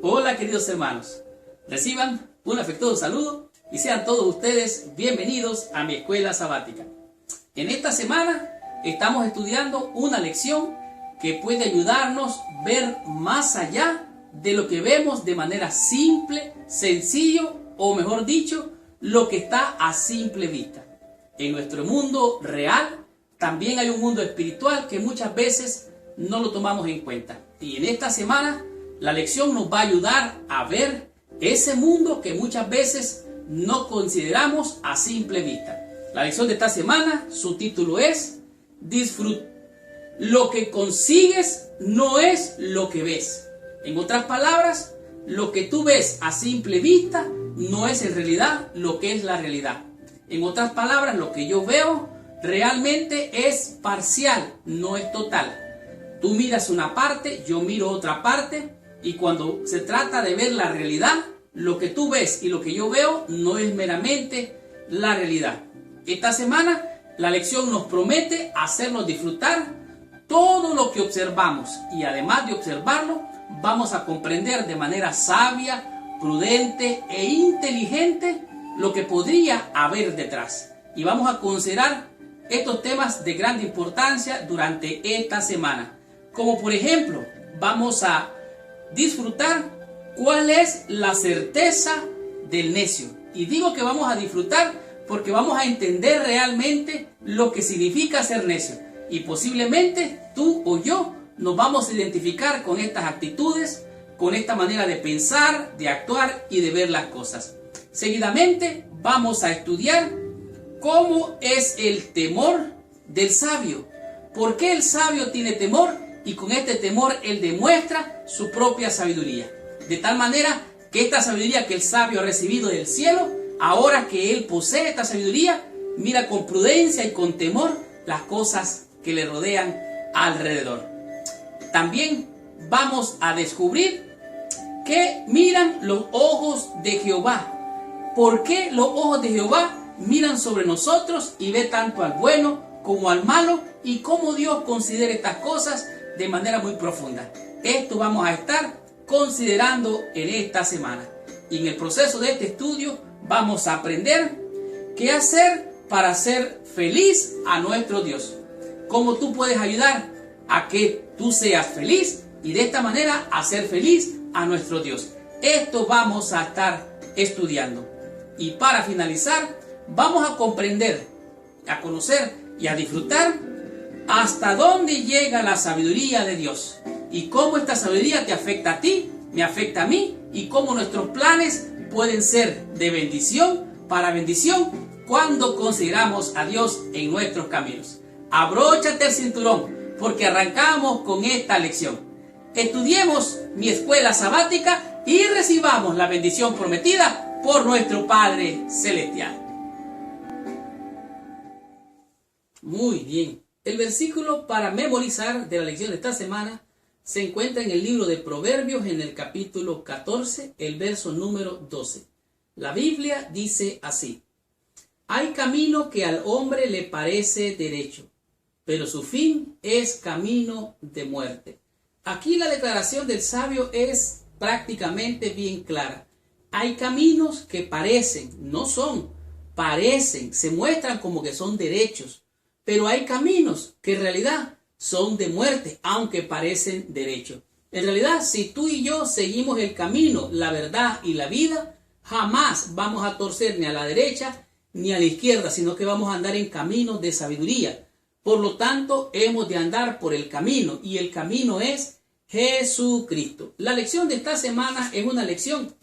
Hola queridos hermanos, reciban un afectuoso saludo y sean todos ustedes bienvenidos a mi escuela sabática. En esta semana estamos estudiando una lección que puede ayudarnos a ver más allá de lo que vemos de manera simple, sencillo o mejor dicho, lo que está a simple vista. En nuestro mundo real también hay un mundo espiritual que muchas veces no lo tomamos en cuenta. Y en esta semana la lección nos va a ayudar a ver ese mundo que muchas veces no consideramos a simple vista. La lección de esta semana, su título es Lo que consigues no es lo que ves. En otras palabras, lo que tú ves a simple vista no es en realidad lo que es la realidad. En otras palabras, lo que yo veo realmente es parcial, no es total. Tú miras una parte, yo miro otra parte, y cuando se trata de ver la realidad, lo que tú ves y lo que yo veo no es meramente la realidad. Esta semana la lección nos promete hacernos disfrutar todo lo que observamos, y además de observarlo, vamos a comprender de manera sabia, prudente e inteligente lo que podría haber detrás. Y vamos a considerar estos temas de gran importancia durante esta semana. Como por ejemplo, vamos a disfrutar cuál es la certeza del necio. Y digo que vamos a disfrutar porque vamos a entender realmente lo que significa ser necio. Y posiblemente tú o yo nos vamos a identificar con estas actitudes, con esta manera de pensar, de actuar y de ver las cosas. Seguidamente vamos a estudiar cómo es el temor del sabio. ¿Por qué el sabio tiene temor? Y con este temor él demuestra su propia sabiduría. De tal manera que esta sabiduría que el sabio ha recibido del cielo, ahora que él posee esta sabiduría, mira con prudencia y con temor las cosas que le rodean alrededor. También vamos a descubrir que miran los ojos de Jehová. ¿Por qué los ojos de Jehová miran sobre nosotros y ve tanto al bueno como al malo? Y cómo Dios considera estas cosas de manera muy profunda. Esto vamos a estar considerando en esta semana. Y en el proceso de este estudio vamos a aprender qué hacer para hacer feliz a nuestro Dios. Cómo tú puedes ayudar a que tú seas feliz y de esta manera hacer feliz a nuestro Dios. Esto vamos a estar estudiando. Y para finalizar, vamos a comprender, a conocer y a disfrutar hasta dónde llega la sabiduría de Dios y cómo esta sabiduría te afecta a ti, me afecta a mí, y cómo nuestros planes pueden ser de bendición para bendición cuando consideramos a Dios en nuestros caminos. Abróchate el cinturón porque arrancamos con esta lección. Estudiemos mi escuela sabática y recibamos la bendición prometida por nuestro Padre Celestial. Muy bien. El versículo para memorizar de la lección de esta semana se encuentra en el libro de Proverbios en el capítulo 14, el verso número 12. La Biblia dice así: Hay camino que al hombre le parece derecho, pero su fin es camino de muerte. Aquí la declaración del sabio es prácticamente bien clara. Hay caminos que parecen, no son, parecen, se muestran como que son derechos. Pero hay caminos que en realidad son de muerte, aunque parecen derechos. En realidad, si tú y yo seguimos el camino, la verdad y la vida, jamás vamos a torcer ni a la derecha ni a la izquierda, sino que vamos a andar en caminos de sabiduría. Por lo tanto, hemos de andar por el camino, y el camino es Jesucristo. La lección de esta semana es una lección,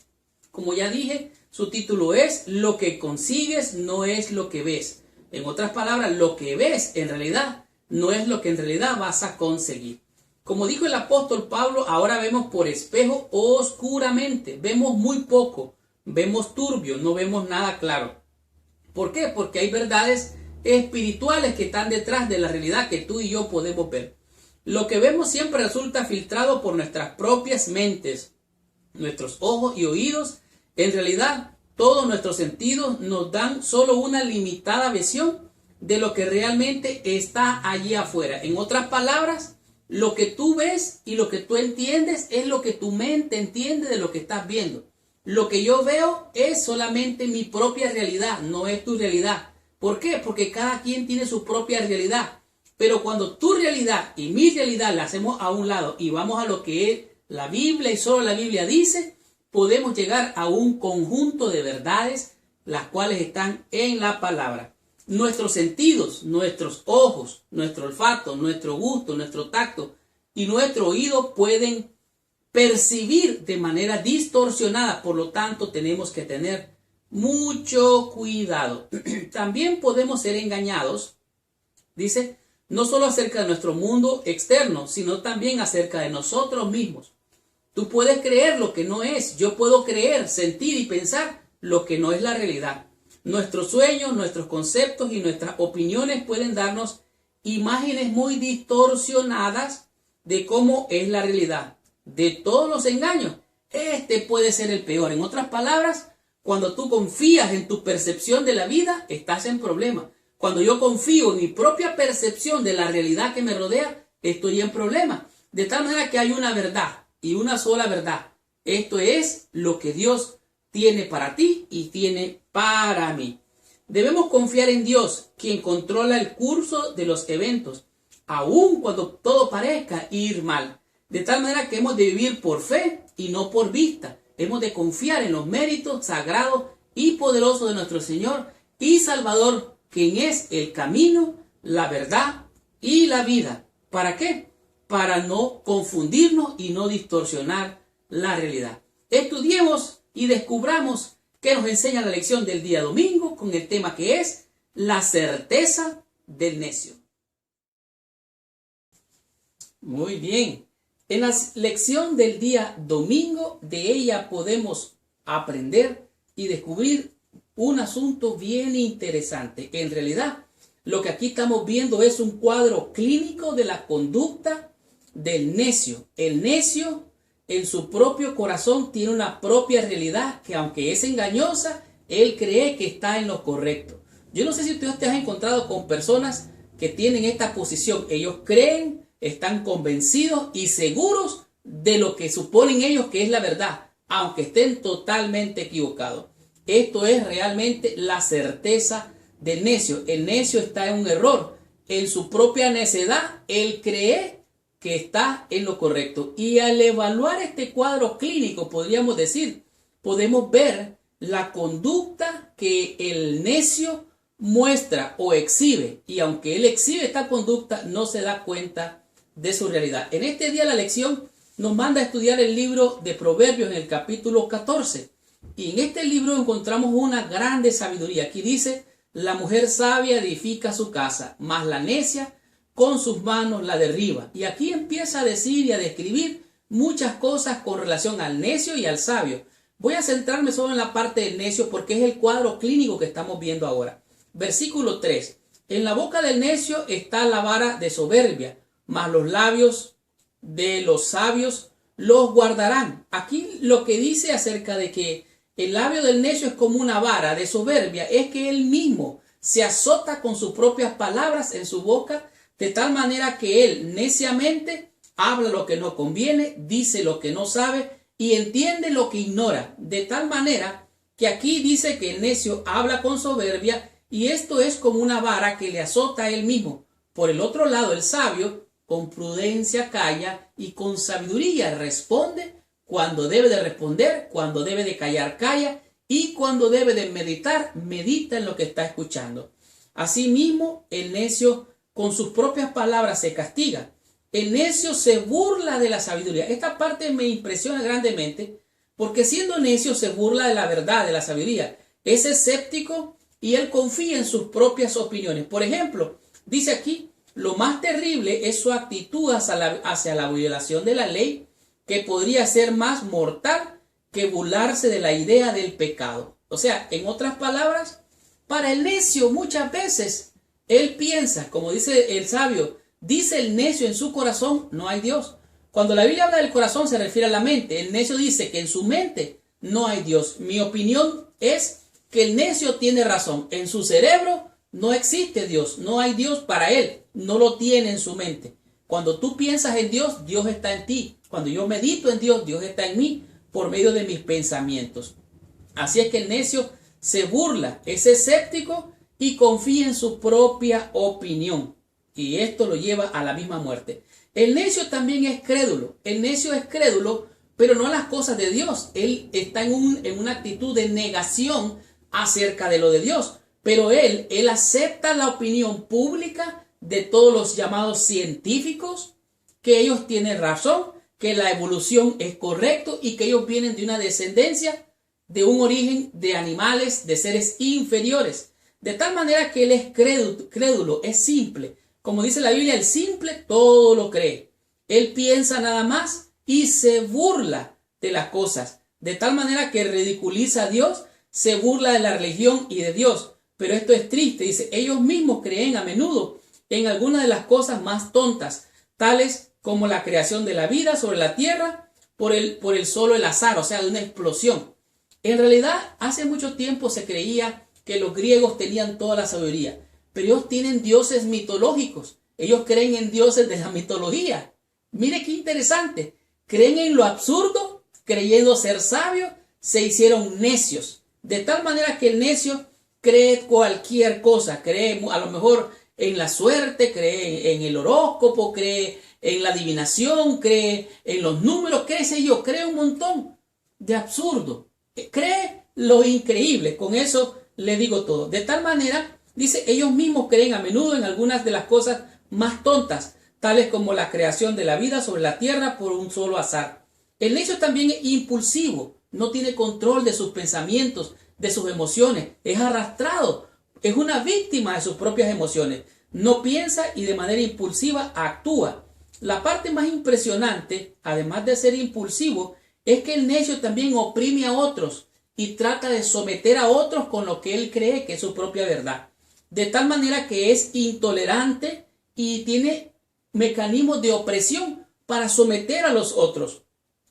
como ya dije, su título es Lo que consigues no es lo que ves. En otras palabras, lo que ves en realidad no es lo que en realidad vas a conseguir. Como dijo el apóstol Pablo, ahora vemos por espejo oscuramente, vemos muy poco, vemos turbio, no vemos nada claro. ¿Por qué? Porque hay verdades espirituales que están detrás de la realidad que tú y yo podemos ver. Lo que vemos siempre resulta filtrado por nuestras propias mentes, nuestros ojos y oídos. En realidad, todos nuestros sentidos nos dan solo una limitada visión de lo que realmente está allí afuera. En otras palabras, Lo que tú ves y lo que tú entiendes es lo que tu mente entiende de lo que estás viendo. Lo que yo veo es solamente mi propia realidad, no es tu realidad. ¿Por qué? Porque cada quien tiene su propia realidad. Pero cuando tu realidad y mi realidad la hacemos a un lado y vamos a lo que es la Biblia y solo la Biblia dice, podemos llegar a un conjunto de verdades, las cuales están en la palabra. Nuestros sentidos, nuestros ojos, nuestro olfato, nuestro gusto, nuestro tacto y nuestro oído pueden percibir de manera distorsionada. Por lo tanto, tenemos que tener mucho cuidado. También podemos ser engañados, dice, no solo acerca de nuestro mundo externo, sino también acerca de nosotros mismos. Tú puedes creer lo que no es. Yo puedo creer, sentir y pensar lo que no es la realidad. Nuestros sueños, nuestros conceptos y nuestras opiniones pueden darnos imágenes muy distorsionadas de cómo es la realidad. De todos los engaños, este puede ser el peor. En otras palabras, cuando tú confías en tu percepción de la vida, estás en problema. Cuando yo confío en mi propia percepción de la realidad que me rodea, estoy en problema. De tal manera que hay una verdad y una sola verdad. Esto es lo que Dios tiene para ti y tiene para mí. Debemos confiar en Dios, quien controla el curso de los eventos, aun cuando todo parezca ir mal. De tal manera que hemos de vivir por fe y no por vista. Hemos de confiar en los méritos sagrados y poderosos de nuestro Señor y Salvador, quien es el camino, la verdad y la vida. ¿Para qué? Para no confundirnos y no distorsionar la realidad. Estudiemos y descubramos qué nos enseña la lección del día domingo con el tema que es la certeza del necio. Muy bien. En la lección del día domingo, de ella podemos aprender y descubrir un asunto bien interesante. En realidad, lo que aquí estamos viendo es un cuadro clínico de la conducta del necio. El necio en su propio corazón tiene una propia realidad que, aunque es engañosa, él cree que está en lo correcto. Yo no sé si tú te has encontrado con personas que tienen esta posición. Ellos creen, están convencidos y seguros de lo que suponen ellos que es la verdad, aunque estén totalmente equivocados. Esto es realmente la certeza del necio. El necio está en un error. En su propia necedad, él cree que está en lo correcto. Y al evaluar este cuadro clínico, podríamos decir, podemos ver la conducta que el necio muestra o exhibe. Y aunque él exhibe esta conducta, no se da cuenta de su realidad. En este día la lección nos manda a estudiar el libro de Proverbios en el capítulo 14. Y en este libro encontramos una grande sabiduría. Aquí dice, la mujer sabia edifica su casa, mas la necia con sus manos la derriba. Y aquí empieza a decir y a describir muchas cosas con relación al necio y al sabio. Voy a centrarme solo en la parte del necio porque es el cuadro clínico que estamos viendo ahora. Versículo 3. En la boca del necio está la vara de soberbia, mas los labios de los sabios los guardarán. Aquí lo que dice acerca de que el labio del necio es como una vara de soberbia es que él mismo se azota con sus propias palabras en su boca, de tal manera que él neciamente habla lo que no conviene, dice lo que no sabe y entiende lo que ignora. De tal manera que aquí dice que el necio habla con soberbia y esto es como una vara que le azota a él mismo. Por el otro lado, el sabio con prudencia calla y con sabiduría responde cuando debe de responder, cuando debe de callar, calla y cuando debe de meditar, medita en lo que está escuchando. Asimismo, el necio con sus propias palabras se castiga. El necio se burla de la sabiduría. Esta parte me impresiona grandemente porque siendo necio se burla de la verdad, de la sabiduría. Es escéptico y él confía en sus propias opiniones. Por ejemplo, dice aquí, lo más terrible es su actitud hacia la violación de la ley, que podría ser más mortal que burlarse de la idea del pecado. O sea, en otras palabras, para el necio muchas veces él piensa, como dice el sabio, dice el necio en su corazón, no hay Dios. Cuando la Biblia habla del corazón se refiere a la mente. El necio dice que en su mente no hay Dios. Mi opinión es que el necio tiene razón. En su cerebro no existe Dios, no hay Dios para él, no lo tiene en su mente. Cuando tú piensas en Dios, Dios está en ti. Cuando yo medito en Dios, Dios está en mí por medio de mis pensamientos. Así es que el necio se burla, es escéptico y confía en su propia opinión. Y esto lo lleva a la misma muerte. El necio también es crédulo. El necio es crédulo, pero no a las cosas de Dios. Él está en una actitud de negación acerca de lo de Dios. Pero él acepta la opinión pública de todos los llamados científicos, que ellos tienen razón, que la evolución es correcto y que ellos vienen de una descendencia, de un origen de animales, de seres inferiores. De tal manera que él es crédulo, es simple. Como dice la Biblia, el simple todo lo cree. Él piensa nada más y se burla de las cosas. De tal manera que ridiculiza a Dios, se burla de la religión y de Dios. Pero esto es triste, dice, ellos mismos creen a menudo en algunas de las cosas más tontas, tales como la creación de la vida sobre la tierra por el solo el azar, o sea, de una explosión. En realidad, hace mucho tiempo se creía que los griegos tenían toda la sabiduría, pero ellos tienen dioses mitológicos. Ellos creen en dioses de la mitología. Mire qué interesante. Creen en lo absurdo, creyendo ser sabios, se hicieron necios. De tal manera que el necio cree cualquier cosa. Cree a lo mejor en la suerte, cree en el horóscopo, cree en la adivinación, cree en los números, cree un montón de absurdo. Cree lo increíble. Con eso le digo todo. De tal manera, dice, ellos mismos creen a menudo en algunas de las cosas más tontas, tales como la creación de la vida sobre la tierra por un solo azar. El necio también es impulsivo, no tiene control de sus pensamientos, de sus emociones, es arrastrado, es una víctima de sus propias emociones, no piensa y de manera impulsiva actúa. La parte más impresionante, además de ser impulsivo, es que el necio también oprime a otros y trata de someter a otros con lo que él cree que es su propia verdad. De tal manera que es intolerante y tiene mecanismos de opresión para someter a los otros.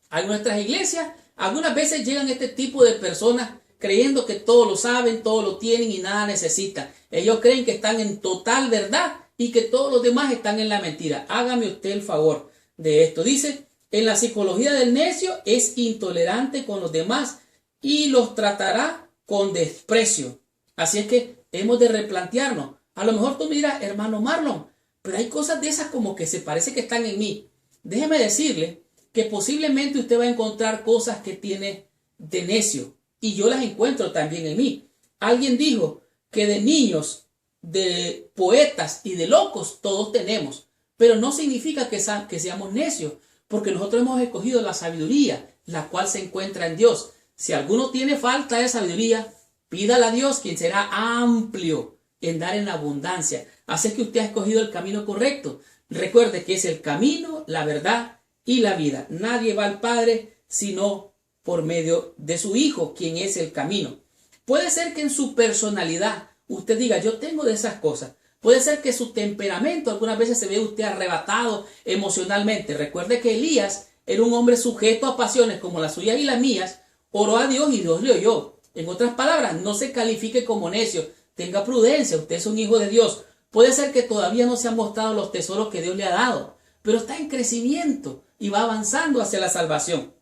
A nuestras iglesias algunas veces llegan este tipo de personas creyendo que todo lo saben, todo lo tienen y nada necesitan. Ellos creen que están en total verdad y que todos los demás están en la mentira. Hágame usted el favor de esto. Dice, en la psicología del necio es intolerante con los demás y los tratará con desprecio. Así es que hemos de replantearnos. A lo mejor tú me dirás, hermano Marlon, pero hay cosas de esas como que se parece que están en mí. Déjeme decirle que posiblemente usted va a encontrar cosas que tiene de necio. Y yo las encuentro también en mí. Alguien dijo que de niños, de poetas y de locos todos tenemos. Pero no significa que seamos necios, porque nosotros hemos escogido la sabiduría, la cual se encuentra en Dios. Si alguno tiene falta de sabiduría, pídala a Dios, quien será amplio en dar en abundancia. Así es que usted ha escogido el camino correcto. Recuerde que es el camino, la verdad y la vida. Nadie va al Padre sino por medio de su Hijo, quien es el camino. Puede ser que en su personalidad usted diga, yo tengo de esas cosas. Puede ser que su temperamento, algunas veces se ve usted arrebatado emocionalmente. Recuerde que Elías era un hombre sujeto a pasiones como las suyas y las mías. Oró a Dios y Dios le oyó. En otras palabras, no se califique como necio. Tenga prudencia, usted es un hijo de Dios. Puede ser que todavía no se han mostrado los tesoros que Dios le ha dado, pero está en crecimiento y va avanzando hacia la salvación.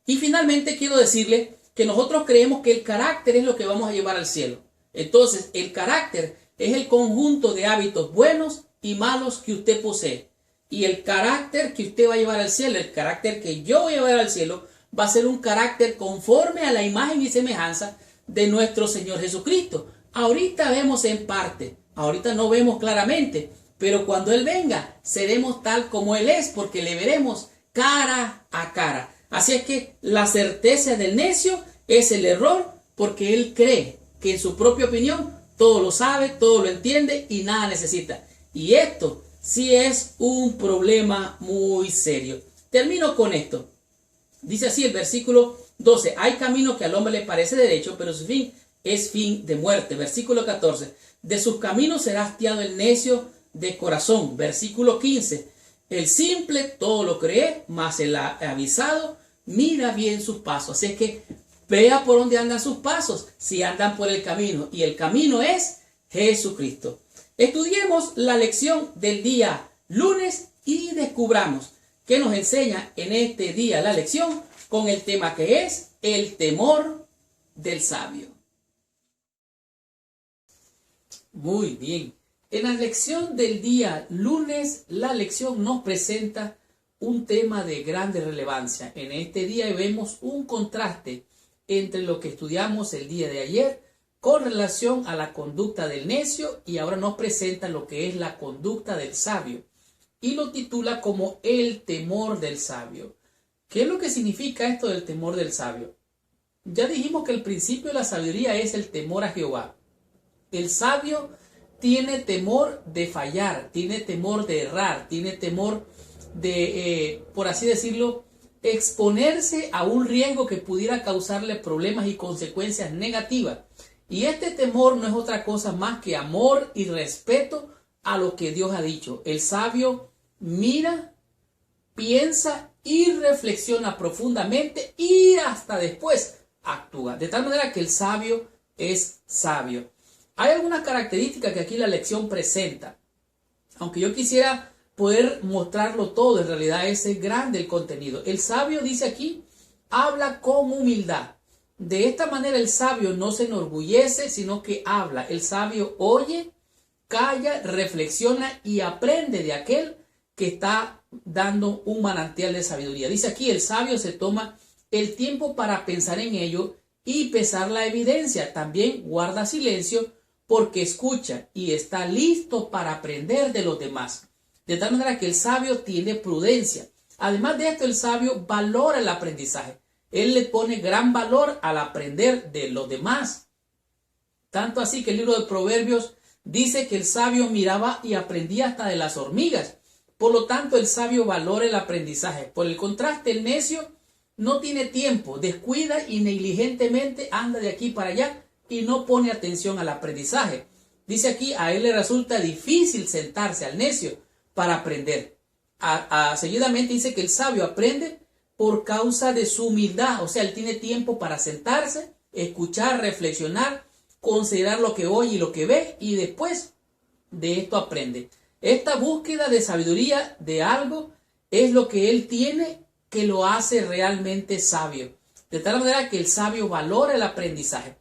Y finalmente quiero decirle que nosotros creemos que el carácter es lo que vamos a llevar al cielo. Entonces, el carácter es el conjunto de hábitos buenos y malos que usted posee. Y el carácter que usted va a llevar al cielo, el carácter que yo voy a llevar al cielo, va a ser un carácter conforme a la imagen y semejanza de nuestro Señor Jesucristo. Ahorita vemos en parte, ahorita no vemos claramente, pero cuando Él venga, seremos tal como Él es, porque le veremos cara a cara. Así es que la certeza del necio es el error, porque él cree que en su propia opinión todo lo sabe, todo lo entiende y nada necesita. Y esto sí es un problema muy serio. Termino con esto. Dice así el versículo 12. Hay camino que al hombre le parece derecho, pero su fin es fin de muerte. Versículo 14. De sus caminos será hastiado el necio de corazón. Versículo 15. El simple todo lo cree, mas el avisado mira bien sus pasos. Así es que vea por dónde andan sus pasos, si andan por el camino. Y el camino es Jesucristo. Estudiemos la lección del día lunes y descubramos qué nos enseña en este día la lección con el tema que es el temor del sabio. Muy bien. En la lección del día lunes, la lección nos presenta un tema de grande relevancia. En este día vemos un contraste entre lo que estudiamos el día de ayer con relación a la conducta del necio y ahora nos presenta lo que es la conducta del sabio y lo titula como el temor del sabio. ¿Qué es lo que significa esto del temor del sabio? Ya dijimos que el principio de la sabiduría es el temor a Jehová. El sabio tiene temor de fallar, tiene temor de errar, tiene temor de, por así decirlo, exponerse a un riesgo que pudiera causarle problemas y consecuencias negativas. Y este temor no es otra cosa más que amor y respeto a lo que Dios ha dicho. El sabio mira, piensa y reflexiona profundamente y hasta después actúa. De tal manera que el sabio es sabio. Hay algunas características que aquí la lección presenta. Aunque yo quisiera poder mostrarlo todo, en realidad ese es grande el contenido. El sabio, dice aquí, habla con humildad. De esta manera el sabio no se enorgullece, sino que habla. El sabio oye, calla, reflexiona y aprende de aquel que está dando un manantial de sabiduría. Dice aquí, el sabio se toma el tiempo para pensar en ello y pesar la evidencia. También guarda silencio porque escucha y está listo para aprender de los demás. De tal manera que el sabio tiene prudencia. Además de esto, el sabio valora el aprendizaje. Él le pone gran valor al aprender de los demás. Tanto así que el libro de Proverbios dice que el sabio miraba y aprendía hasta de las hormigas. Por lo tanto, el sabio valora el aprendizaje. Por el contraste, el necio no tiene tiempo, descuida y negligentemente anda de aquí para allá y no pone atención al aprendizaje. Dice aquí, a él le resulta difícil sentarse al necio para aprender. Seguidamente dice que el sabio aprende por causa de su humildad. O sea, él tiene tiempo para sentarse, escuchar, reflexionar, considerar lo que oye y lo que ve y después de esto aprende. Esta búsqueda de sabiduría de algo es lo que él tiene que lo hace realmente sabio. De tal manera que el sabio valora el aprendizaje.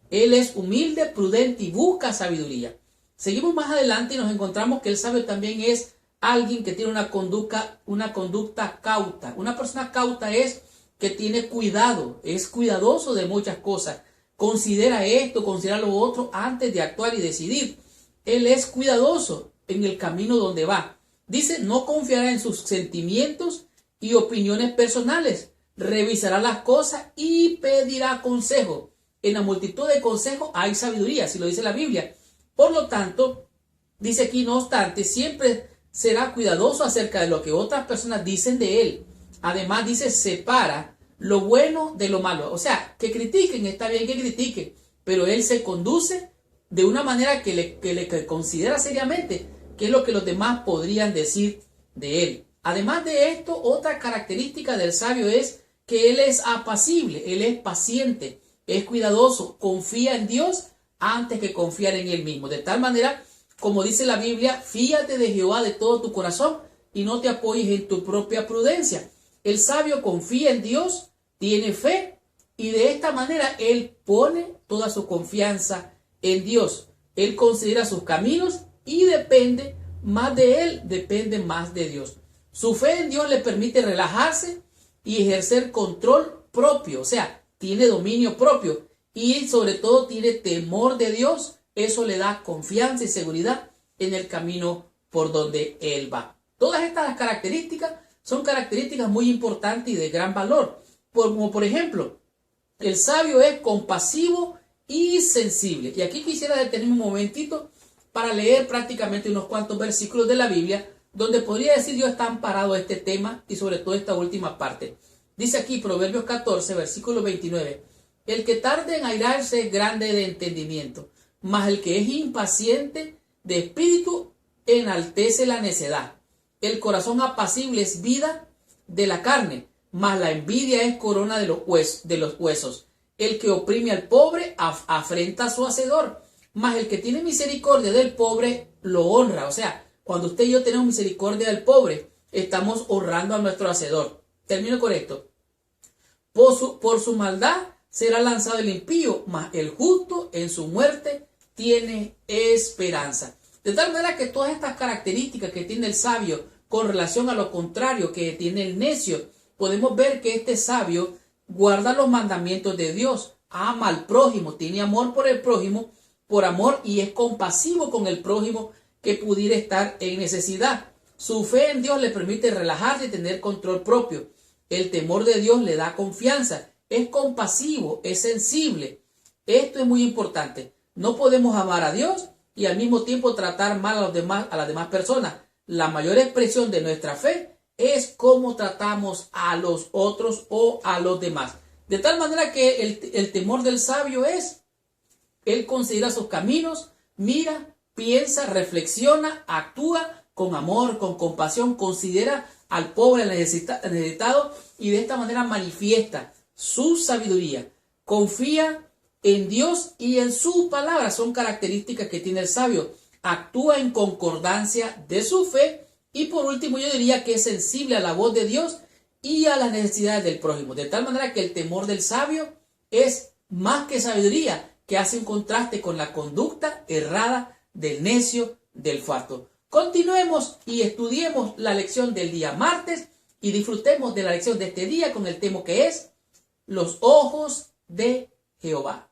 Él es humilde, prudente y busca sabiduría. Seguimos más adelante y nos encontramos que el sabio también es alguien que tiene una conducta cauta. Una persona cauta es que tiene cuidado, es cuidadoso de muchas cosas. Considera esto, considera lo otro antes de actuar y decidir. Él es cuidadoso en el camino donde va. Dice, no confiará en sus sentimientos y opiniones personales. Revisará las cosas y pedirá consejo. En la multitud de consejos hay sabiduría, así lo dice la Biblia. Por lo tanto, dice aquí, no obstante, siempre será cuidadoso acerca de lo que otras personas dicen de él. Además, dice, separa lo bueno de lo malo. O sea, que critiquen, está bien que critiquen, pero él se conduce de una manera que le considera seriamente qué es lo que los demás podrían decir de él. Además de esto, otra característica del sabio es que él es apacible, él es paciente, es cuidadoso, confía en Dios antes que confiar en él mismo. De tal manera, como dice la Biblia, fíate de Jehová de todo tu corazón y no te apoyes en tu propia prudencia. El sabio confía en Dios, tiene fe y de esta manera él pone toda su confianza en Dios. Él considera sus caminos y depende más de él, depende más de Dios. Su fe en Dios le permite relajarse y ejercer control propio, o sea, tiene dominio propio y sobre todo tiene temor de Dios. Eso le da confianza y seguridad en el camino por donde él va. Todas estas características son características muy importantes y de gran valor. Como por ejemplo, el sabio es compasivo y sensible. Y aquí quisiera detenerme un momentito para leer prácticamente unos cuantos versículos de la Biblia donde podría decir yo está amparado este tema y sobre todo esta última parte. Dice aquí Proverbios 14, versículo 29. El que tarde en airarse es grande de entendimiento, mas el que es impaciente de espíritu enaltece la necedad. El corazón apacible es vida de la carne, mas la envidia es corona de los huesos. El que oprime al pobre afrenta a su hacedor, mas el que tiene misericordia del pobre lo honra. O sea, cuando usted y yo tenemos misericordia del pobre, estamos honrando a nuestro Hacedor. Termino con esto. Por su maldad será lanzado el impío, mas el justo en su muerte tiene esperanza. De tal manera que todas estas características que tiene el sabio con relación a lo contrario que tiene el necio, podemos ver que este sabio guarda los mandamientos de Dios, ama al prójimo, tiene amor por el prójimo, por amor, y es compasivo con el prójimo que pudiera estar en necesidad. Su fe en Dios le permite relajarse y tener control propio. El temor de Dios le da confianza, es compasivo, es sensible. Esto es muy importante. No podemos amar a Dios y al mismo tiempo tratar mal a las demás personas. La mayor expresión de nuestra fe es cómo tratamos a los otros o a los demás. De tal manera que el temor del sabio es, él considera sus caminos, mira, piensa, reflexiona, actúa con amor, con compasión, considera al pobre, al necesitado, y de esta manera manifiesta su sabiduría. Confía en Dios y en su palabra. Son características que tiene el sabio. Actúa en concordancia de su fe. Y por último, yo diría que es sensible a la voz de Dios y a las necesidades del prójimo. De tal manera que el temor del sabio es más que sabiduría, que hace un contraste con la conducta errada del necio, del falto. Continuemos y estudiemos la lección del día martes y disfrutemos de la lección de este día con el tema que es los ojos de Jehová.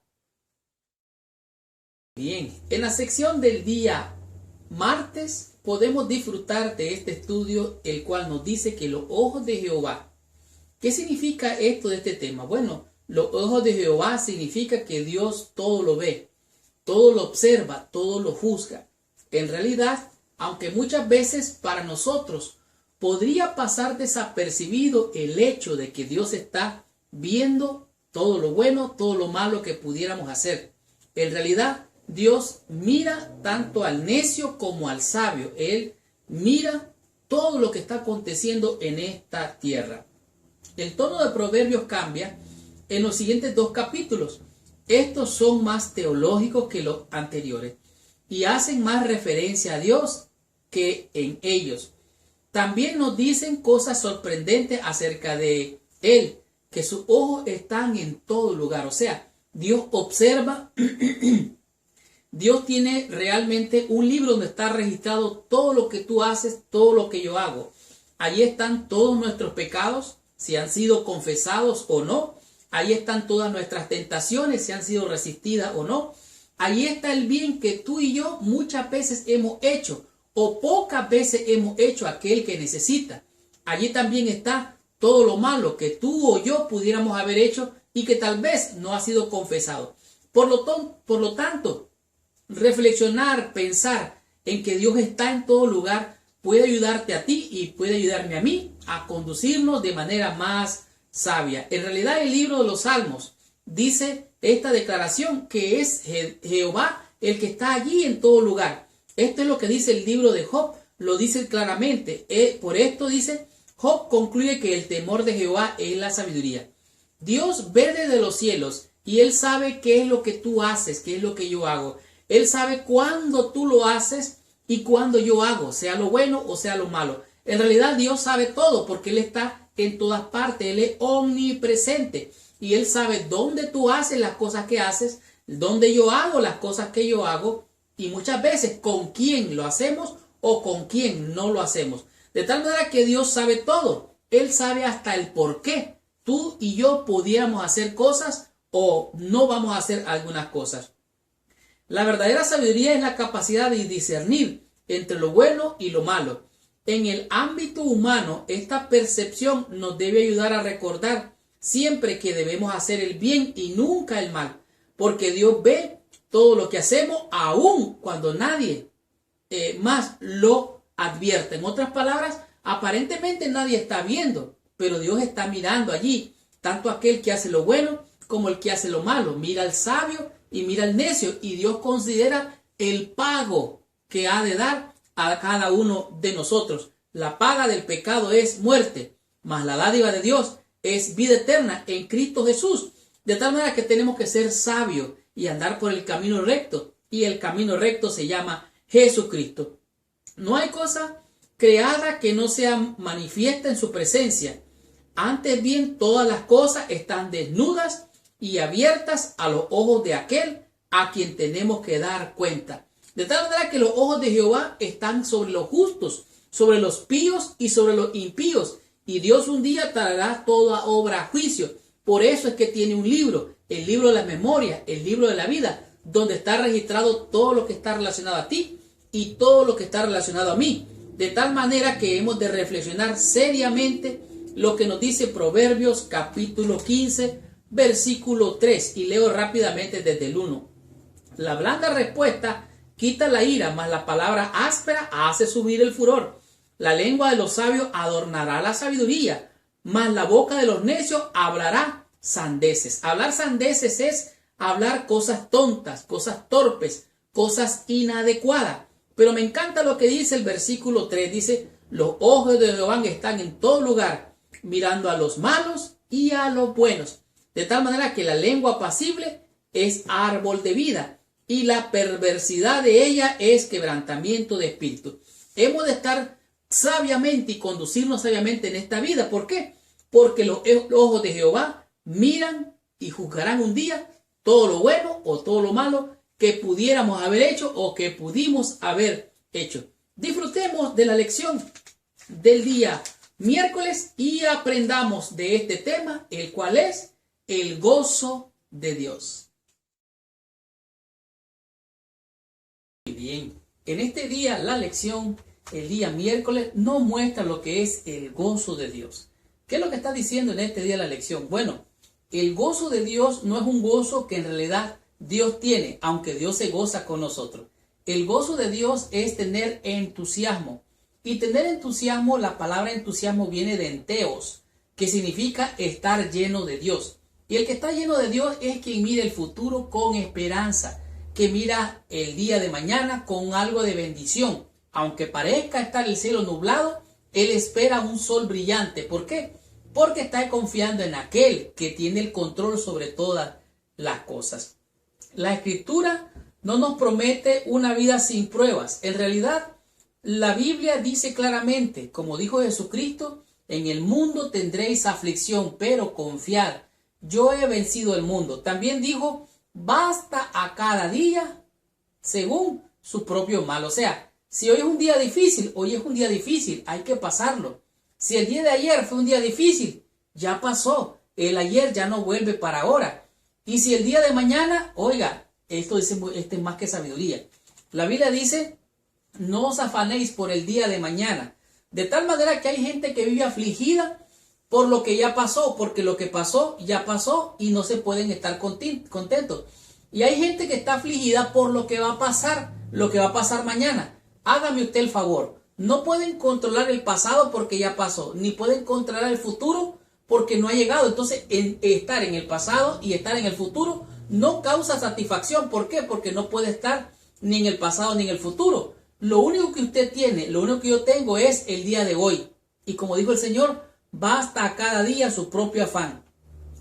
Bien, en la sección del día martes podemos disfrutar de este estudio, el cual nos dice que los ojos de Jehová. ¿Qué significa esto de este tema? Bueno, los ojos de Jehová significa que Dios todo lo ve, todo lo observa, todo lo juzga. En realidad, aunque muchas veces para nosotros podría pasar desapercibido el hecho de que Dios está viendo todo lo bueno, todo lo malo que pudiéramos hacer. En realidad, Dios mira tanto al necio como al sabio. Él mira todo lo que está aconteciendo en esta tierra. El tono de Proverbios cambia en los siguientes 2 capítulos. Estos son más teológicos que los anteriores y hacen más referencia a Dios que en ellos. También nos dicen cosas sorprendentes acerca de Él, que sus ojos están en todo lugar. O sea, Dios observa. Dios tiene realmente un libro donde está registrado todo lo que tú haces, todo lo que yo hago. Allí están todos nuestros pecados, si han sido confesados o no. Allí están todas nuestras tentaciones, si han sido resistidas o no. Allí está el bien que tú y yo muchas veces hemos hecho o pocas veces hemos hecho a aquel que necesita. Allí también está todo lo malo que tú o yo pudiéramos haber hecho y que tal vez no ha sido confesado. Por lo tanto, reflexionar, pensar en que Dios está en todo lugar puede ayudarte a ti y puede ayudarme a mí a conducirnos de manera más sabia. En realidad, el libro de los Salmos dice esta declaración que es Jehová el que está allí en todo lugar. Esto es lo que dice el libro de Job, lo dice claramente. Por esto dice, Job concluye que el temor de Jehová es la sabiduría. Dios ve desde los cielos y Él sabe qué es lo que tú haces, qué es lo que yo hago. Él sabe cuándo tú lo haces y cuándo yo hago, sea lo bueno o sea lo malo. En realidad Dios sabe todo porque Él está en todas partes, Él es omnipresente y Él sabe dónde tú haces las cosas que haces, dónde yo hago las cosas que yo hago y muchas veces con quién lo hacemos o con quién no lo hacemos. De tal manera que Dios sabe todo, Él sabe hasta el por qué tú y yo pudiéramos hacer cosas o no vamos a hacer algunas cosas. La verdadera sabiduría es la capacidad de discernir entre lo bueno y lo malo. En el ámbito humano, esta percepción nos debe ayudar a recordar siempre que debemos hacer el bien y nunca el mal, porque Dios ve todo lo que hacemos aun cuando nadie más lo advierte. En otras palabras, aparentemente nadie está viendo, pero Dios está mirando allí, tanto aquel que hace lo bueno como el que hace lo malo. Mira al sabio y mira al necio, y Dios considera el pago que ha de dar a cada uno de nosotros. La paga del pecado es muerte, mas la dádiva de Dios es vida eterna en Cristo Jesús. De tal manera que tenemos que ser sabios y andar por el camino recto, y el camino recto se llama Jesucristo. No hay cosa creada que no sea manifiesta en su presencia. Antes bien, todas las cosas están desnudas y abiertas a los ojos de aquel a quien tenemos que dar cuenta. De tal manera que los ojos de Jehová están sobre los justos, sobre los píos y sobre los impíos. Y Dios un día traerá toda obra a juicio. Por eso es que tiene un libro, el libro de la memoria, el libro de la vida, donde está registrado todo lo que está relacionado a ti y todo lo que está relacionado a mí. De tal manera que hemos de reflexionar seriamente lo que nos dice Proverbios capítulo 15, versículo 3. Y leo rápidamente desde el 1. La blanda respuesta quita la ira, mas la palabra áspera hace subir el furor. La lengua de los sabios adornará la sabiduría, mas la boca de los necios hablará sandeces. Hablar sandeces es hablar cosas tontas, cosas torpes, cosas inadecuadas. Pero me encanta lo que dice el versículo 3. Dice, los ojos de Jehová están en todo lugar, mirando a los malos y a los buenos. De tal manera que la lengua apacible es árbol de vida, y la perversidad de ella es quebrantamiento de espíritu. Hemos de estar sabiamente y conducirnos sabiamente en esta vida. ¿Por qué? Porque los ojos de Jehová miran y juzgarán un día todo lo bueno o todo lo malo que pudiéramos haber hecho o que pudimos haber hecho. Disfrutemos de la lección del día miércoles y aprendamos de este tema, el cual es el gozo de Dios. Bien, en este día la lección, el día miércoles, nos muestra lo que es el gozo de Dios. ¿Qué es lo que está diciendo en este día la lección? Bueno, el gozo de Dios no es un gozo que en realidad Dios tiene, aunque Dios se goza con nosotros. El gozo de Dios es tener entusiasmo. Y tener entusiasmo, la palabra entusiasmo viene de enteos, que significa estar lleno de Dios. Y el que está lleno de Dios es quien mira el futuro con esperanza, que mira el día de mañana con algo de bendición. Aunque parezca estar el cielo nublado, él espera un sol brillante. ¿Por qué? Porque está confiando en aquel que tiene el control sobre todas las cosas. La Escritura no nos promete una vida sin pruebas. En realidad, la Biblia dice claramente, como dijo Jesucristo, en el mundo tendréis aflicción, pero confiad, yo he vencido el mundo. También dijo, basta a cada día según su propio mal. O sea, si hoy es un día difícil, hoy es un día difícil, hay que pasarlo. Si el día de ayer fue un día difícil, ya pasó. El ayer ya no vuelve para ahora. Y si el día de mañana, oiga, esto es más que sabiduría. La Biblia dice, no os afanéis por el día de mañana. De tal manera que hay gente que vive afligida por lo que ya pasó, porque lo que pasó ya pasó y no se pueden estar contentos. Y hay gente que está afligida por lo que va a pasar mañana. Hágame usted el favor. No pueden controlar el pasado porque ya pasó, ni pueden controlar el futuro porque no ha llegado. Entonces, estar en el pasado y estar en el futuro no causa satisfacción. ¿Por qué? Porque no puede estar ni en el pasado ni en el futuro. Lo único que usted tiene, lo único que yo tengo es el día de hoy. Y como dijo el Señor, basta a cada día su propio afán.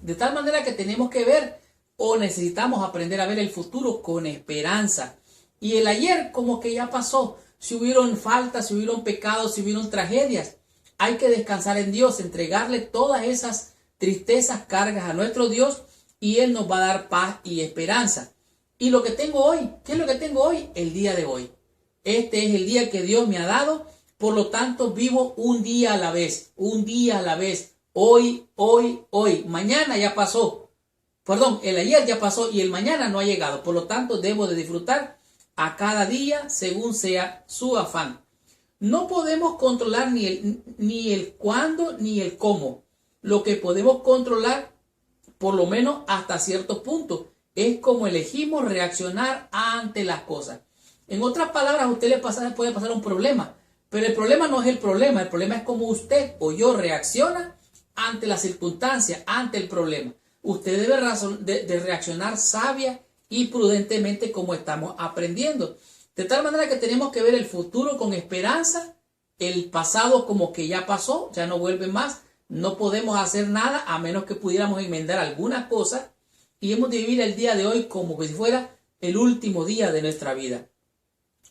De tal manera que tenemos que ver o necesitamos aprender a ver el futuro con esperanza. Y el ayer como que ya pasó. Si hubieron faltas, si hubieron pecados, si hubieron tragedias, hay que descansar en Dios, entregarle todas esas tristezas, cargas a nuestro Dios y Él nos va a dar paz y esperanza. Y lo que tengo hoy, ¿qué es lo que tengo hoy? El día de hoy. Este es el día que Dios me ha dado, por lo tanto vivo un día a la vez, hoy. Mañana ya pasó, el ayer ya pasó y el mañana no ha llegado, por lo tanto debo de disfrutar a cada día según sea su afán. No podemos controlar ni el cuándo ni el cómo. Lo que podemos controlar, por lo menos hasta cierto punto, es cómo elegimos reaccionar ante las cosas. En otras palabras, a usted puede pasar un problema, pero el problema no es el problema es cómo usted o yo reacciona ante la circunstancia, ante el problema. Usted debe de reaccionar sabia y prudentemente como estamos aprendiendo. De tal manera que tenemos que ver el futuro con esperanza, el pasado como que ya pasó, ya no vuelve más, no podemos hacer nada a menos que pudiéramos enmendar alguna cosa y hemos de vivir el día de hoy como que si fuera el último día de nuestra vida.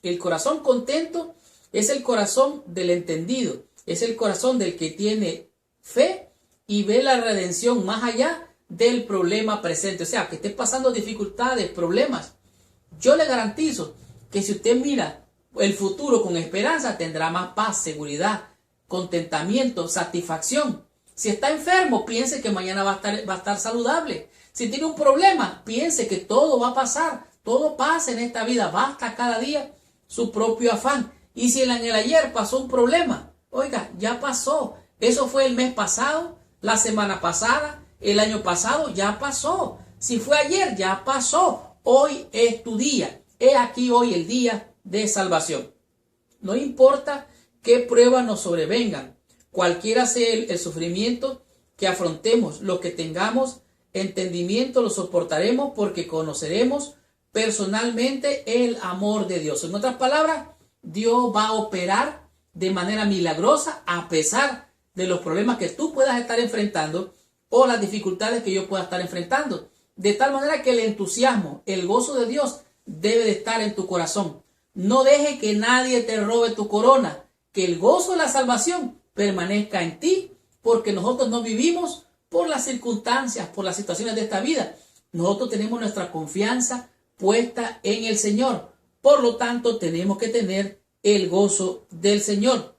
El corazón contento Es el corazón del entendido. Es el corazón del que tiene fe y ve la redención más allá del problema presente. O sea, que esté pasando dificultades, problemas. Yo le garantizo que si usted mira el futuro con esperanza, tendrá más paz, seguridad, contentamiento, satisfacción. Si está enfermo, piense que mañana va a estar saludable. Si tiene un problema, piense que todo va a pasar. Todo pasa en esta vida. Basta cada día su propio afán. Y si en el ayer pasó un problema, oiga, ya pasó. Eso fue el mes pasado, la semana pasada, el año pasado, ya pasó. Si fue ayer, ya pasó. Hoy es tu día. He aquí hoy el día de salvación. No importa qué pruebas nos sobrevengan, cualquiera sea el sufrimiento que afrontemos, lo que tengamos entendimiento lo soportaremos porque conoceremos personalmente el amor de Dios. En otras palabras, Dios va a operar de manera milagrosa a pesar de los problemas que tú puedas estar enfrentando o las dificultades que yo pueda estar enfrentando. De tal manera que el entusiasmo, el gozo de Dios debe de estar en tu corazón. No deje que nadie te robe tu corona. Que el gozo de la salvación permanezca en ti, porque nosotros no vivimos por las circunstancias, por las situaciones de esta vida. Nosotros tenemos nuestra confianza puesta en el Señor. Por lo tanto, tenemos que tener el gozo del Señor.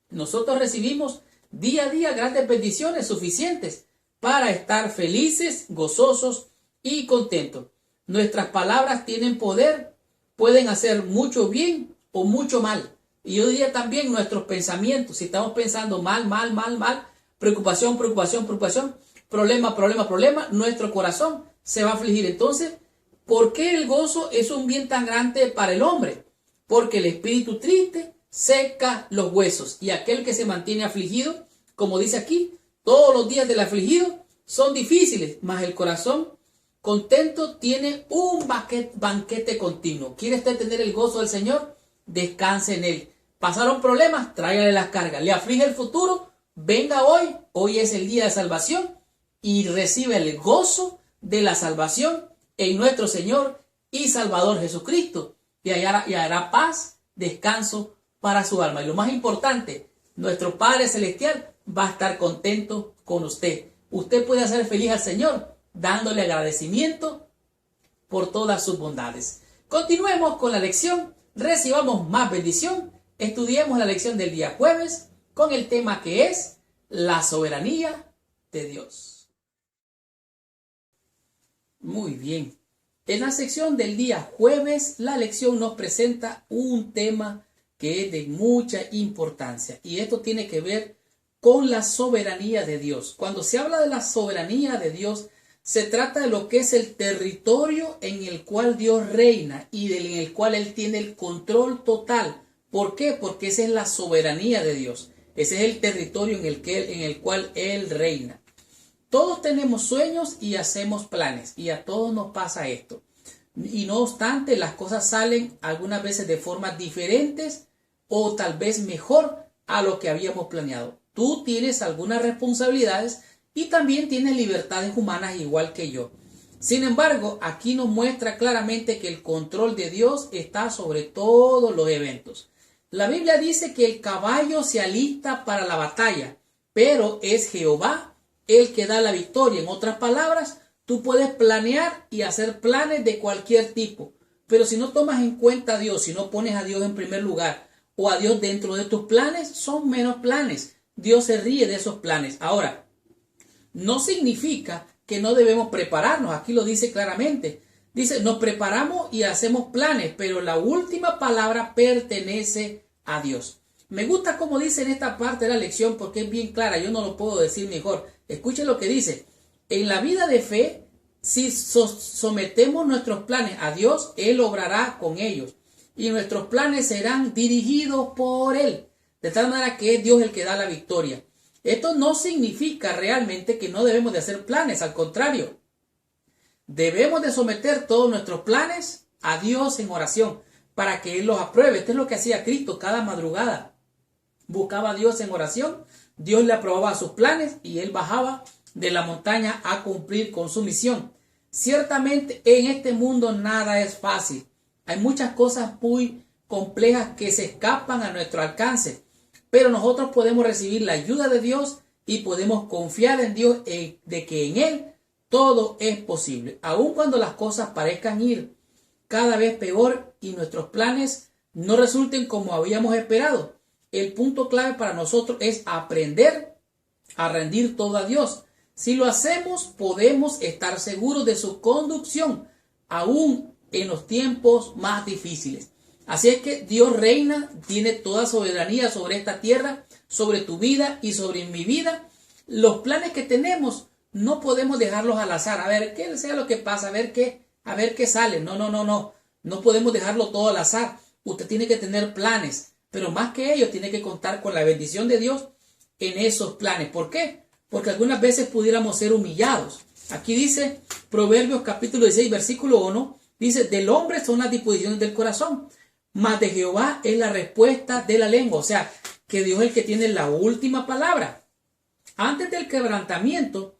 Nosotros recibimos día a día grandes bendiciones suficientes para estar felices, gozosos y contentos. Nuestras palabras tienen poder, pueden hacer mucho bien o mucho mal. Y yo diría también nuestros pensamientos, si estamos pensando mal, preocupación, problema, nuestro corazón se va a afligir. Entonces, ¿por qué el gozo es un bien tan grande para el hombre? Porque el espíritu triste seca los huesos y aquel que se mantiene afligido, como dice aquí, todos los días del afligido son difíciles, mas el corazón contento tiene un banquete continuo. ¿Quiere usted tener el gozo del Señor? Descanse en Él. Pasaron problemas, tráigale las cargas. ¿Le aflige el futuro? Venga hoy. Hoy es el día de salvación y recibe el gozo de la salvación en nuestro Señor y Salvador Jesucristo. Y hará paz, descanso para su alma. Y lo más importante, nuestro Padre Celestial va a estar contento con usted. Usted puede hacer feliz al Señor dándole agradecimiento por todas sus bondades. Continuemos con la lección, recibamos más bendición, estudiemos la lección del día jueves con el tema que es la soberanía de Dios. Muy bien, en la sección del día jueves la lección nos presenta un tema que es de mucha importancia y esto tiene que ver con la soberanía de Dios. Cuando se habla de la soberanía de Dios, se trata de lo que es el territorio en el cual Dios reina y en el cual Él tiene el control total. ¿Por qué? Porque esa es la soberanía de Dios. Ese es el territorio en el cual Él reina. Todos tenemos sueños y hacemos planes y a todos nos pasa esto. Y no obstante, las cosas salen algunas veces de formas diferentes o tal vez mejor a lo que habíamos planeado. Tú tienes algunas responsabilidades y también tienes libertades humanas igual que yo. Sin embargo, aquí nos muestra claramente que el control de Dios está sobre todos los eventos. La Biblia dice que el caballo se alista para la batalla, pero es Jehová el que da la victoria. En otras palabras, tú puedes planear y hacer planes de cualquier tipo, pero si no tomas en cuenta a Dios, si no pones a Dios en primer lugar o a Dios dentro de tus planes, son menos planes. Dios se ríe de esos planes. Ahora, no significa que no debemos prepararnos. Aquí lo dice claramente. Dice, nos preparamos y hacemos planes, pero la última palabra pertenece a Dios. Me gusta como dice en esta parte de la lección porque es bien clara. Yo no lo puedo decir mejor. Escuchen lo que dice. En la vida de fe, si sometemos nuestros planes a Dios, Él obrará con ellos. Y nuestros planes serán dirigidos por Él. De tal manera que es Dios el que da la victoria. Esto no significa realmente que no debemos de hacer planes, al contrario. Debemos de someter todos nuestros planes a Dios en oración para que Él los apruebe. Esto es lo que hacía Cristo cada madrugada. Buscaba a Dios en oración, Dios le aprobaba sus planes y Él bajaba de la montaña a cumplir con su misión. Ciertamente en este mundo nada es fácil. Hay muchas cosas muy complejas que se escapan a nuestro alcance, pero nosotros podemos recibir la ayuda de Dios y podemos confiar en Dios de que en Él todo es posible, aun cuando las cosas parezcan ir cada vez peor y nuestros planes no resulten como habíamos esperado. El punto clave para nosotros es aprender a rendir todo a Dios. Si lo hacemos, podemos estar seguros de su conducción, aún en los tiempos más difíciles. Así es que Dios reina, tiene toda soberanía sobre esta tierra, sobre tu vida y sobre mi vida. Los planes que tenemos no podemos dejarlos al azar, a ver qué sea lo que pasa, a ver qué sale. No podemos dejarlo todo al azar. Usted tiene que tener planes, pero más que ello tiene que contar con la bendición de Dios en esos planes. ¿Por qué? Porque algunas veces pudiéramos ser humillados. Aquí dice Proverbios capítulo 16 versículo 1, dice: del hombre son las disposiciones del corazón, mas de Jehová es la respuesta de la lengua. O sea, que Dios es el que tiene la última palabra. Antes del quebrantamiento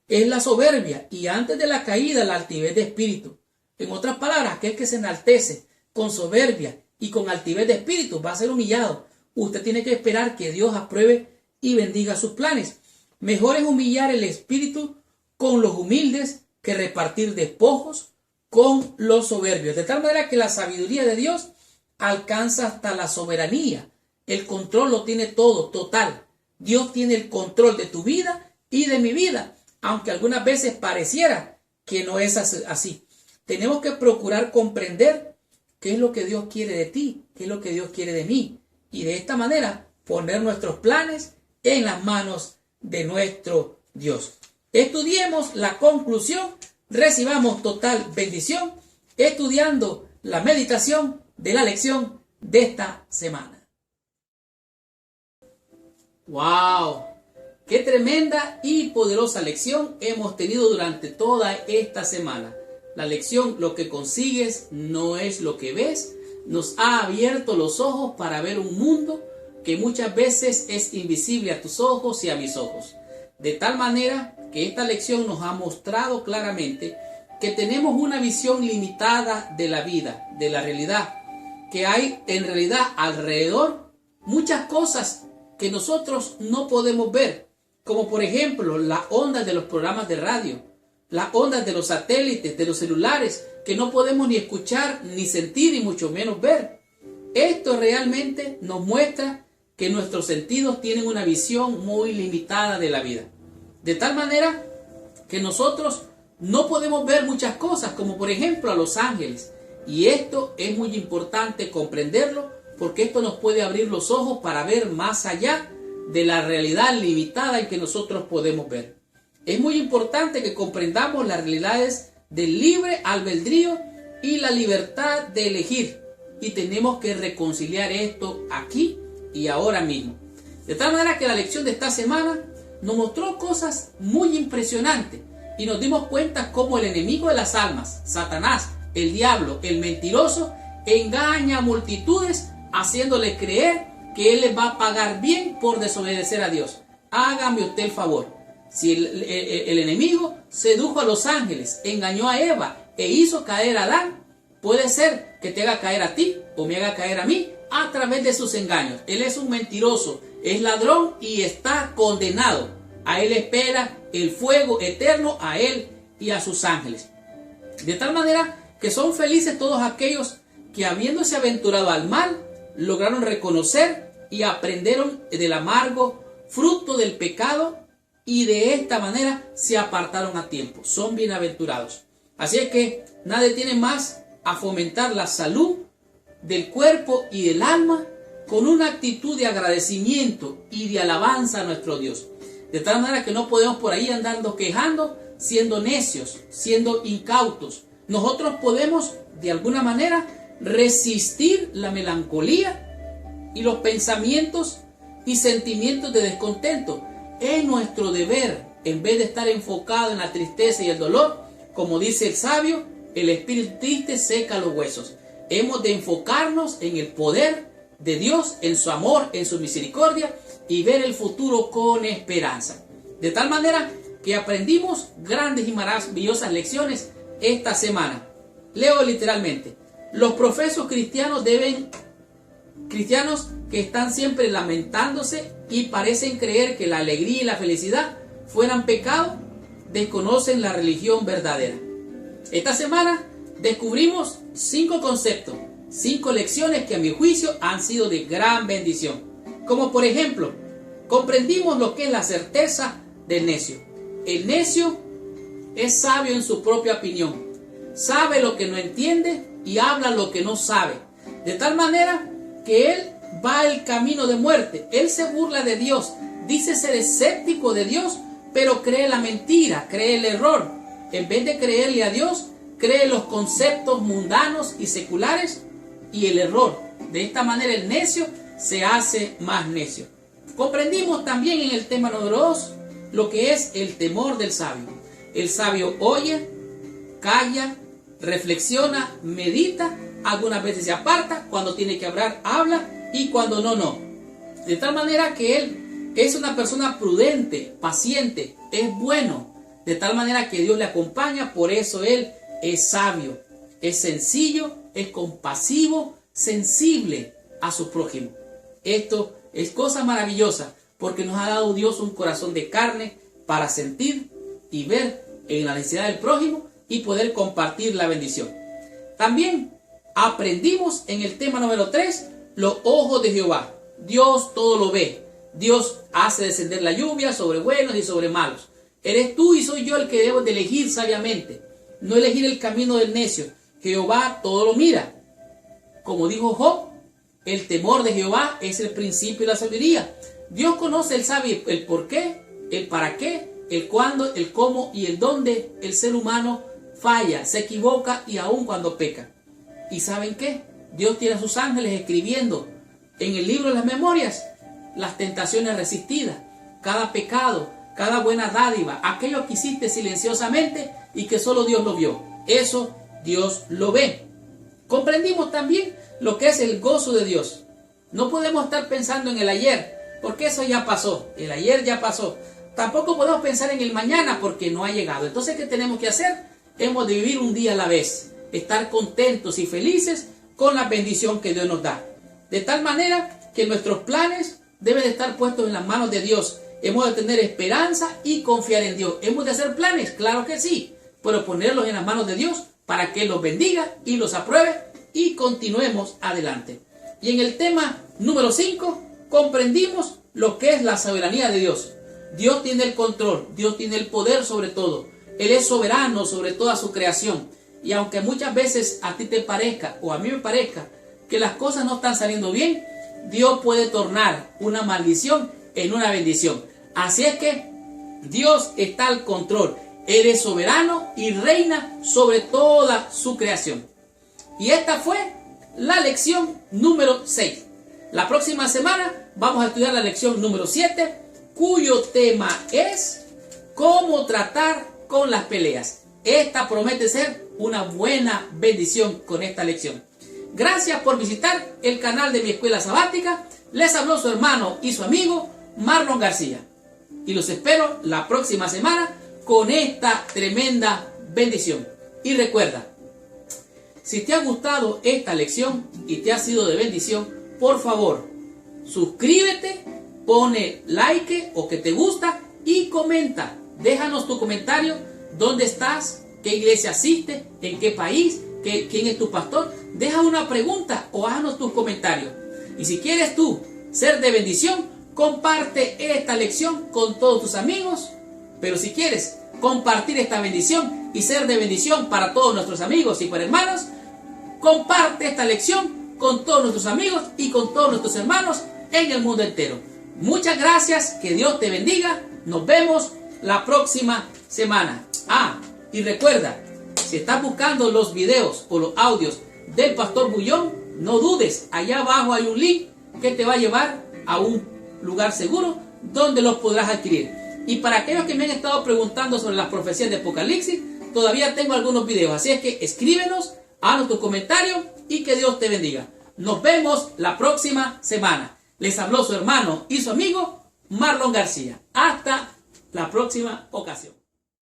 es la soberbia, y antes de la caída la altivez de espíritu. En otras palabras, aquel que se enaltece con soberbia y con altivez de espíritu va a ser humillado. Usted tiene que esperar que Dios apruebe y bendiga sus planes. Mejor es humillar el espíritu con los humildes que repartir despojos con los soberbios. De tal manera que la sabiduría de Dios alcanza hasta la soberanía. El control lo tiene todo, total. Dios tiene el control de tu vida y de mi vida, aunque algunas veces pareciera que no es así. Tenemos que procurar comprender qué es lo que Dios quiere de ti, qué es lo que Dios quiere de mí, y de esta manera poner nuestros planes en las manos de nuestro Dios. Estudiemos la conclusión, recibamos total bendición estudiando la meditación de la lección de esta semana. ¡Wow! ¡Qué tremenda y poderosa lección hemos tenido durante toda esta semana! La lección, lo que consigues no es lo que ves, nos ha abierto los ojos para ver un mundo que muchas veces es invisible a tus ojos y a mis ojos. De tal manera que esta lección nos ha mostrado claramente que tenemos una visión limitada de la vida, de la realidad, que hay en realidad alrededor muchas cosas que nosotros no podemos ver, como por ejemplo las ondas de los programas de radio, las ondas de los satélites, de los celulares, que no podemos ni escuchar, ni sentir, y mucho menos ver. Esto realmente nos muestra que nuestros sentidos tienen una visión muy limitada de la vida. De tal manera que nosotros no podemos ver muchas cosas, como por ejemplo a los ángeles. Y esto es muy importante comprenderlo, porque esto nos puede abrir los ojos para ver más allá de la realidad limitada en que nosotros podemos ver. Es muy importante que comprendamos las realidades del libre albedrío y la libertad de elegir. Y tenemos que reconciliar esto aquí y ahora mismo. De tal manera que la lección de esta semana nos mostró cosas muy impresionantes y nos dimos cuenta cómo el enemigo de las almas, Satanás, el diablo, el mentiroso, engaña a multitudes haciéndole creer que él les va a pagar bien por desobedecer a Dios. Hágame usted el favor. Si el enemigo sedujo a los ángeles, engañó a Eva e hizo caer a Adán, puede ser que te haga caer a ti o me haga caer a mí a través de sus engaños. Él es un mentiroso, es ladrón y está condenado. A él espera el fuego eterno, a él y a sus ángeles. De tal manera que son felices todos aquellos que, habiéndose aventurado al mal, lograron reconocer y aprendieron del amargo fruto del pecado, y de esta manera se apartaron a tiempo. Son bienaventurados. Así es que nadie tiene más a fomentar la salud del cuerpo y del alma con una actitud de agradecimiento y de alabanza a nuestro Dios. De tal manera que no podemos por ahí andando quejando, siendo necios, siendo incautos. Nosotros podemos de alguna manera resistir la melancolía y los pensamientos y sentimientos de descontento. Es nuestro deber, en vez de estar enfocado en la tristeza y el dolor, como dice el sabio, el espíritu triste seca los huesos. Hemos de enfocarnos en el poder de Dios, en su amor, en su misericordia, y ver el futuro con esperanza. De tal manera que aprendimos grandes y maravillosas lecciones esta semana. Leo literalmente: los profesos cristianos deben Cristianos que están siempre lamentándose y parecen creer que la alegría y la felicidad fueran pecado, desconocen la religión verdadera. Esta semana descubrimos 5 conceptos, 5 lecciones que a mi juicio han sido de gran bendición. Como por ejemplo, comprendimos lo que es la certeza del necio. El necio es sabio en su propia opinión, sabe lo que no entiende y habla lo que no sabe, de tal manera que él va el camino de muerte. Él se burla de Dios, dice ser escéptico de Dios, pero cree la mentira, cree el error. En vez de creerle a Dios, cree los conceptos mundanos y seculares y el error. De esta manera el necio se hace más necio. Comprendimos también en el tema número 2 lo que es el temor del sabio. El sabio oye, calla, reflexiona, medita, algunas veces se aparta, cuando tiene que hablar, habla, y cuando no, no. De tal manera que él es una persona prudente, paciente, es bueno, de tal manera que Dios le acompaña, por eso él es sabio, es sencillo, es compasivo, sensible a su prójimo. Esto es cosa maravillosa, porque nos ha dado Dios un corazón de carne para sentir y ver en la necesidad del prójimo y poder compartir la bendición. También aprendimos en el tema número 3 los ojos de Jehová. Dios todo lo ve. Dios hace descender la lluvia sobre buenos y sobre malos. Eres tú y soy yo el que debo de elegir sabiamente, no elegir el camino del necio. Jehová todo lo mira. Como dijo Job, el temor de Jehová es el principio de la sabiduría. Dios conoce, Él sabe el por qué, el para qué, el cuándo, el cómo y el dónde el ser humano falla, se equivoca y aun cuando peca. ¿Y saben qué? Dios tiene a sus ángeles escribiendo en el libro de las memorias las tentaciones resistidas, cada pecado, cada buena dádiva, aquello que hiciste silenciosamente y que solo Dios lo vio. Eso Dios lo ve. Comprendimos también lo que es el gozo de Dios. No podemos estar pensando en el ayer, porque eso ya pasó. El ayer ya pasó. Tampoco podemos pensar en el mañana porque no ha llegado. Entonces, ¿qué tenemos que hacer? Hemos de vivir un día a la vez, estar contentos y felices con la bendición que Dios nos da. De tal manera que nuestros planes deben de estar puestos en las manos de Dios. Hemos de tener esperanza y confiar en Dios. ¿Hemos de hacer planes? Claro que sí, pero ponerlos en las manos de Dios para que Él los bendiga y los apruebe y continuemos adelante. Y en el tema número 5 comprendimos lo que es la soberanía de Dios. Dios tiene el control, Dios tiene el poder sobre todo. Él es soberano sobre toda su creación. Y aunque muchas veces a ti te parezca o a mí me parezca que las cosas no están saliendo bien, Dios puede tornar una maldición en una bendición. Así es que Dios está al control. Él es soberano y reina sobre toda su creación. Y esta fue la lección número 6. La próxima semana vamos a estudiar la lección número 7, cuyo tema es cómo tratar con las peleas. Esta promete ser una buena bendición con esta lección. Gracias por visitar el canal de mi escuela sabática. Les habló su hermano y su amigo Marlon García. Y los espero la próxima semana con esta tremenda bendición. Y recuerda, si te ha gustado esta lección y te ha sido de bendición, por favor, suscríbete, pone like o que te gusta y comenta. Déjanos tu comentario, dónde estás, qué iglesia asistes, en qué país, quién es tu pastor. Deja una pregunta o háganos tus comentarios. Y si quieres tú ser de bendición, comparte esta lección con todos tus amigos. Pero si quieres compartir esta bendición y ser de bendición para todos nuestros amigos y para hermanos, comparte esta lección con todos nuestros amigos y con todos nuestros hermanos en el mundo entero. Muchas gracias, que Dios te bendiga. Nos vemos la próxima semana. Y recuerda, si estás buscando los videos o los audios del Pastor Bullón, no dudes, allá abajo hay un link que te va a llevar a un lugar seguro donde los podrás adquirir. Y para aquellos que me han estado preguntando sobre las profecías de Apocalipsis, todavía tengo algunos videos, así es que escríbenos, haznos tus comentarios y que Dios te bendiga. Nos vemos la próxima semana. Les habló su hermano y su amigo Marlon García. Hasta la próxima ocasión.